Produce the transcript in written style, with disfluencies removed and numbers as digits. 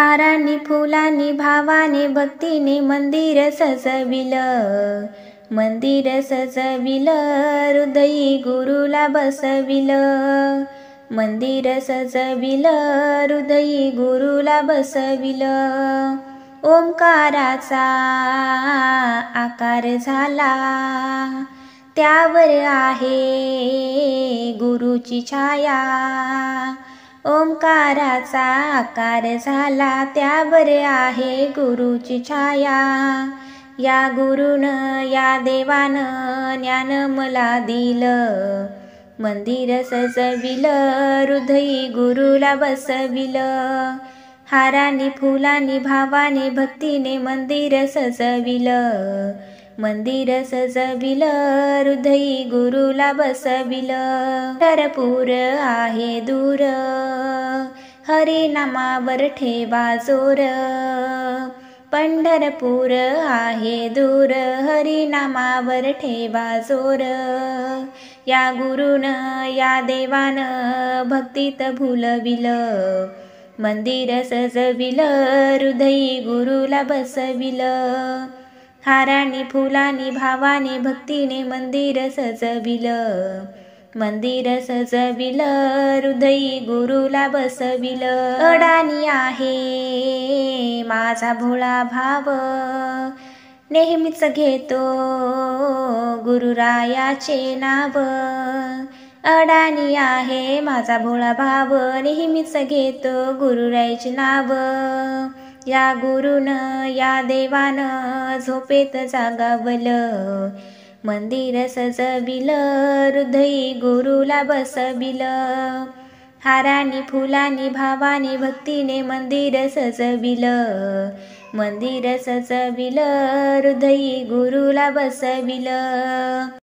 हारांनी फुलांनी भावाने भक्तीने मंदिर सजविलं, मंदिर सजविलं, हृदयी गुरुला बसविलं, मंदिर सजविलं, हृदयी गुरुला बसविलं. ओंकाराचा आकार झाला, त्यावर आहे गुरुची छाया. ओंकाराचा आकार झाला, त्यावर आहे गुरुची छाया. या गुरुनं या देवानं ज्ञान मला दिलं, मंदिर सजविलं, हृदयी गुरुला बसविलं. हारांनी फुलांनी भावाने भक्तीने मंदिर सजविलं, मंदिर सजविलं, हृदयी गुरुला बसविलं. पंढरपूर आहे दूर, हरिनामावर ठेवा जोर. पंढरपूर आहे दूर, हरिनामावर ठेवा जोर. या गुरुनं या देवानं भक्तीत भुलविलं, मंदिर सजविलं, हृदयी गुरुला बसविलं. हारांनी फुलांनी भावाने भक्तीने मंदिर सजविलं, मंदिर सजविलं, हृदयी गुरुला बसविलं. अडाणी आहे माझा भोळा भाव, नेहमीच घेतो गुरुरायाचे नाव. अडाणी आहे माझा भोळा भाव, नेहमीच घेतो गुरुरायाचे नाव. या गुरुनं या देवानं झोपेत जागावलं, मंदिर सजविलं, हृदयी गुरुला बसविलं. हारांनी फुलांनी भावाने भक्तीने मंदिर सजविलं, मंदिर सजविलं, हृदयी गुरुला बसविलं.